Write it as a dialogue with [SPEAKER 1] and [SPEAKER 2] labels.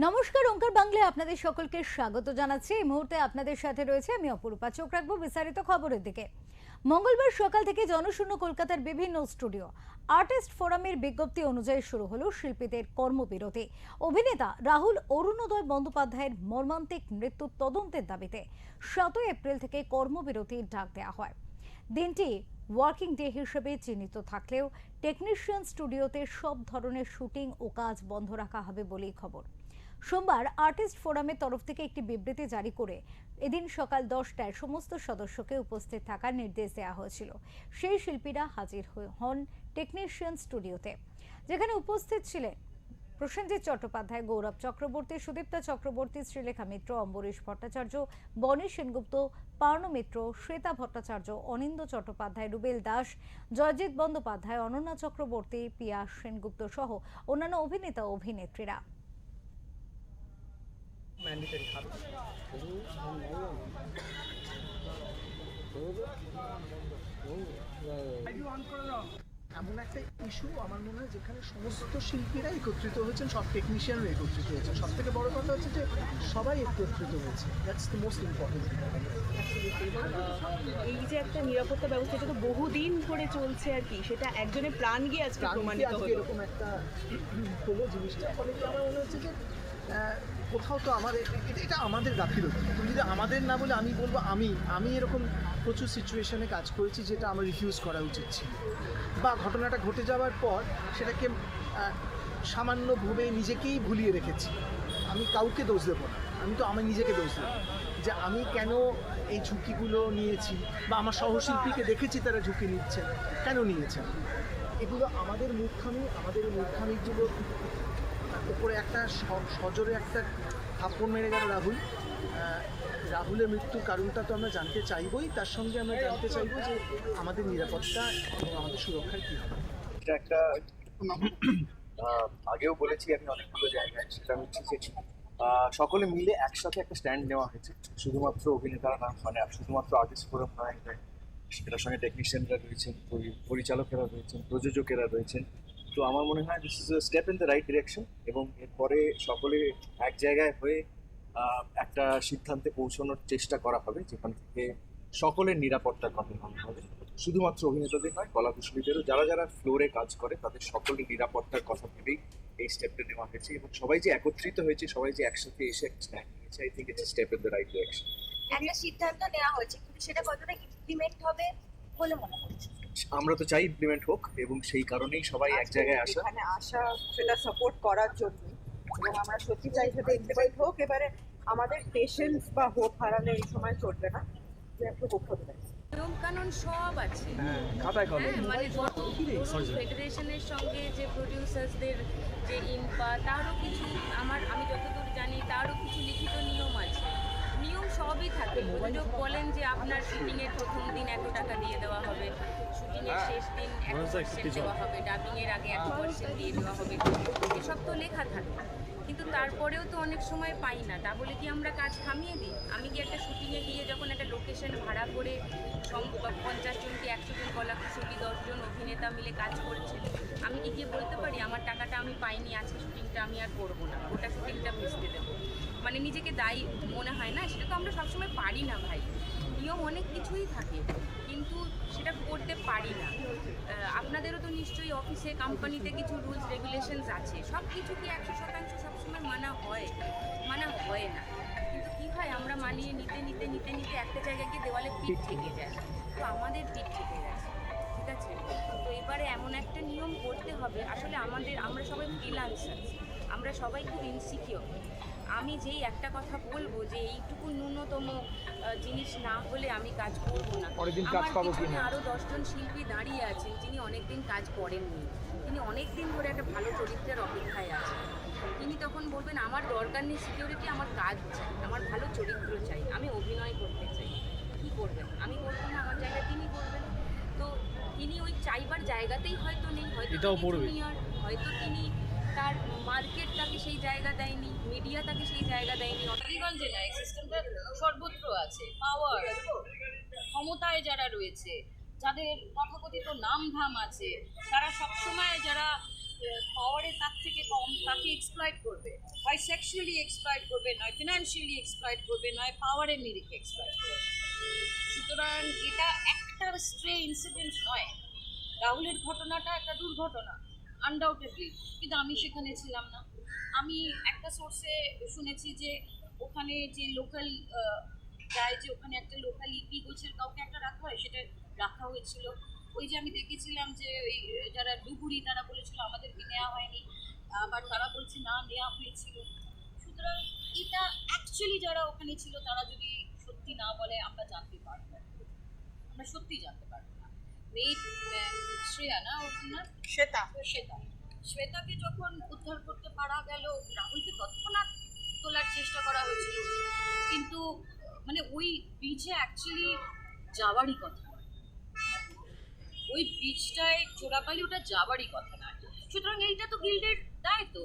[SPEAKER 1] নমস্কার, ওঙ্কার বাংলায় আপনাদের সকলকে স্বাগত জানাচ্ছি। এই মুহূর্তে আপনাদের সাথে রয়েছে আমি অপরূপা। চোখ রাখবো বিস্তারিত খবরের দিকে। মঙ্গলবার সকাল থেকে জনশূন্য কলকাতার বিভিন্ন স্টুডিও আর্টিস্ট ফোরামের বিজ্ঞপ্তি অনুযায়ী শুরু হলো শিল্পীদের কর্মবিরতি। অভিনেতা রাহুল অরুণোদয় বন্দ্যোপাধ্যায়ের মর্মান্তিক মৃত্যুর তদন্তের দাবিতে 7 এপ্রিল থেকে কর্মবিরতির ডাক দেওয়া হয়। দিনটি ওয়ার্কিং ডে হিসেবে চিহ্নিত থাকলেও টেকনিশিয়ান স্টুডিওতে সব ধরনের শুটিং ও কাজ বন্ধ রাখা হবে বলেই খবর। সোমবার আর্টিস্ট ফোরামের তরফ থেকে একটি বিবৃতি জারি করে এদিন সকাল 10টায় সমস্ত সদস্যকে উপস্থিত থাকার নির্দেশ দেওয়া হয়েছিল। সেই শিল্পীরা হাজির হন টেকনিশিয়ান স্টুডিওতে, যেখানে উপস্থিত ছিলেন প্রসেনজিৎ চট্টোপাধ্যায়, গৌরব চক্রবর্তী, সুদীপ্তা চক্রবর্তী, শ্রীলেখা মিত্র, অম্বরীশ ভট্টাচার্য, বনি সেনগুপ্ত, পার্ণ মিত্র, শ্বেতা ভট্টাচার্য, অনিন্দ চট্টোপাধ্যায়, রুবেল দাস, জয়জিৎ বন্দ্যোপাধ্যায়, অনন্যা চক্রবর্তী, পিয়া সেনগুপ্ত সহ অন্যান্য অভিনেতা ও অভিনেত্রীরা।
[SPEAKER 2] ম্যান্ডেটরি খাবে এমন একটা ইস্যু আমার মনে হয় যেখানে সমস্ত শিল্পীরা একত্রিত হয়েছেন, সব টেকনিশিয়ানরা একত্রিত হয়েছেন। সব থেকে বড় কথা হচ্ছে যে সবাই একত্রিত হয়েছে, দ্যাটস দ্য মোস্ট ইম্পর্টেন্ট।
[SPEAKER 3] এই যে একটা নিরাপত্তা ব্যবস্থা, এটা তো বহুদিন ধরে চলছে আর কি, সেটা একজনের প্রাণ গিয়ে আজকে প্রমাণিত হলো।
[SPEAKER 2] এরকম একটা হলো জিনিসটা, ফলে আমার মনে হচ্ছে যে কোথাও তো আমাদের এটা আমাদের গাফিলতি। তুমি যদি আমাদের না বলে আমি বলবো আমি এরকম প্রচুর সিচুয়েশনে কাজ করেছি যেটা আমার রিফিউজ করা উচিত ছিল, বা ঘটনাটা ঘটে যাওয়ার পর সেটাকে সামান্যভাবে নিজেকেই ভুলিয়ে রেখেছি। আমি কাউকে দোষ দেবো না, আমি তো আমি নিজেকে দোষ দেবো যে আমি কেন এই ঝুঁকিগুলো নিয়েছি, বা আমার সহশিল্পীকে দেখেছি তারা ঝুঁকি নিচ্ছেন, কেন নিয়েছেন। এগুলো আমাদের মূর্খামিগুলো উপরে একটা সজোরে একটা থাপ্পড় মেরে গেল রাহুলের মৃত্যুর কারণটা তো আমরা জানতে চাইবই, তার সঙ্গে আমরা জানতে চাইবো যে আমাদের নিরাপত্তা এবং আমাদের সুরক্ষার কী হবে।
[SPEAKER 4] এটা একটা আগেও বলেছি আমি অনেকগুলো জায়গায়, সেটা হচ্ছে যে সকলে মিলে একসাথে একটা স্ট্যান্ড নেওয়া হয়েছে। শুধুমাত্র অভিনেতারা না, মানে শুধুমাত্র আর্টিস্ট ফোরাম নয়, সেটার সঙ্গে টেকনিশিয়ানরা রয়েছেন, পরিচালকেরা রয়েছেন, প্রযোজকেরা রয়েছেন। তো আমার মনে হয় this is step in the right direction, এবং এরপরে সকলে এক জায়গায় হয়ে একটা সিদ্ধান্তে পৌঁছানোর চেষ্টা করা হবে, যেখান থেকে সকলের নিরাপত্তার কথা ভাবা হবে। শুধুমাত্র অভিনেতাদের নয়, কলাকুশলীদেরও, যারা যারা ফ্লোরে কাজ করে তাদের সকলের নিরাপত্তার কথা ভেবেই এই স্টেপটা নেওয়া হয়েছে, এবং সবাই যে একত্রিত হয়েছে, সবাই যে একসাথে এসে একটা স্ট্যান্ড নিয়েছে, I think it's step in the right direction.
[SPEAKER 5] একটা সিদ্ধান্ত নেওয়া হয়েছে, কিন্তু সেটা কতটা ইমপ্লিমেন্ট হবে বলে মনে হচ্ছে?
[SPEAKER 4] আমরা তো চাই ইমপ্লিমেন্ট হোক, এবং সেই কারণেই সবাই এক জায়গায় আসা।
[SPEAKER 3] এখানে আসা সেটা সাপোর্ট করার জন্য, এবং আমরা সত্যি চাই সেটা ইমপ্লিমেন্ট হোক। এবারে আমাদের পেশেন্স বা হোপ হারালে এই সময় চলবে না, যে একটু হোপ হতে পারে।
[SPEAKER 6] নিয়ম কানুন সব আছে,
[SPEAKER 2] খাতায় কলমে।
[SPEAKER 6] মানে ফেডারেশনের সঙ্গে যে প্রডিউসার্সদের যে ইনপা, তারও কিছু আমি যতদূর জানি তারও কিছু লিখিত নিয়ম আছে। নিয়ম সবই থাকে। প্রযোজক বলেন যে আপনার শুটিংয়ের প্রথম দিন এত টাকা দিয়ে দেওয়া হবে, শুটিংয়ের শেষ দিন 1% দেওয়া হবে, ডাবিংয়ের আগে 1% দিয়ে দেওয়া হবে, এসব তো লেখা থাকে। কিন্তু তারপরেও তো অনেক সময় পাই না, তা বলে কি আমরা কাজ থামিয়ে দিই? আমি কি একটা শুটিংয়ে গিয়ে যখন একটা লোকেশন ভাড়া করে 50 জন কি 100 জন কলাকুশলী 10 জন অভিনেতা মিলে কাজ করছে, আমি কি গিয়ে বলতে পারি আমার টাকাটা আমি পাইনি, আজকে শুটিংটা আমি আর করবো না, ওটা শুটিংটা ভেস্তে দেবো? মানে নিজেকে দায়ী মনে হয় না? সেটা তো আমরা সবসময় পারি না ভাই। নিয়ম অনেক কিছুই থাকে, কিন্তু সেটা করতে পারি না। আপনাদেরও তো নিশ্চয়ই অফিসে, কোম্পানিতে কিছু রুলস রেগুলেশনস আছে, সব কিছু কি 100% সবসময় মানা হয় না। কিন্তু কি হয়, আমরা মানিয়ে নিতে নিতে নিতে নিতে একটা জায়গায় গিয়ে দেওয়ালে পিঠ থেকে যায়। তো আমাদের পিঠ থেকে গেছে, ঠিক আছে? তো এবারে এমন একটা নিয়ম করতে হবে। আসলে আমরা সবাই ফ্রিল্যান্সার, আমরা সবাই খুব ইনসিকিওর। আমি যেই একটা কথা বলবো যে এইটুকু ন্যূনতম জিনিস না হলে আমি কাজ করবো না। আমার পিছনে আরও 10 জন শিল্পী দাঁড়িয়ে আছেন যিনি অনেকদিন কাজ করেননি, তিনি অনেক দিন ধরে একটা ভালো চরিত্রের অপেক্ষায় আছেন। তিনি তখন বলবেন আমার দরকার নেই সিকিউরিটি, আমার কাজ চাই, আমার ভালো চরিত্র চাই, আমি অভিনয় করতে চাই। কী করবেন? আমি করবো না, আমার জায়গায় তিনি করবেন। তো তিনি ওই চাইবার জায়গাতেই হয়তো নেই, হয়তো তিনি তার মার্কেট তাকে সেই জায়গা দেয়নি, মিডিয়া তাকে সেই জায়গা দেয়নি।
[SPEAKER 7] অলিগঞ্জে না, এই সিস্টেমটা সর্বত্র আছে। পাওয়ার, ক্ষমতায় যারা রয়েছে, যাদের তথাকথিত নাম ধাম আছে, তারা সবসময় যারা পাওয়ারে তার থেকে কম তাকে এক্সপ্লয়েট করবে, হয় সেক্সুয়ালি এক্সপ্লয়েট করবে, নয় ফিনান্সিয়ালি এক্সপ্লয়েট করবে, নয় পাওয়ারের নিরিখে এক্সপ্লয়েট করবে। সুতরাং এটা একটা স্ট্রে ইনসিডেন্ট নয়। রাহুলের ঘটনাটা একটা দুর্ঘটনা আনডাউটেডলি, কিন্তু আমি সেখানে ছিলাম না। আমি একটা সোর্সে শুনেছি যে ওখানে যে লোকাল যায়, যে ওখানে একটা লোকাল ইপি গোছের কাউকে একটা রাখা হয়, সেটা রাখা হয়েছিল। ওই যে আমি দেখেছিলাম যে ওই যারা ডুবুরি তারা বলেছিল আমাদেরকে নেওয়া হয়নি, আবার তারা বলছে না নেওয়া হয়েছিল। সুতরাং এটা অ্যাকচুয়ালি যারা ওখানে ছিল তারা যদি সত্যি না বলে আমরা জানতে পারবো না। আমরা সত্যি জানতে পারবো না। মেয়ে শ্রেয়া না ওর নাম
[SPEAKER 3] শ্বেতা
[SPEAKER 7] শ্বেতাকে যখন উদ্ধার করতে পারা গেল, রাহুলকে তৎক্ষণাৎ তোলার চেষ্টা করা হয়েছিল, কিন্তু মানে ওই বিচে অ্যাকচুয়ালি যাওয়ারই কথা নয়। ওই বিচটায় চোরাবালি ওটা যাওয়ারই কথা নয়। সুতরাং এইটা তো গিল্ডের দায় তো।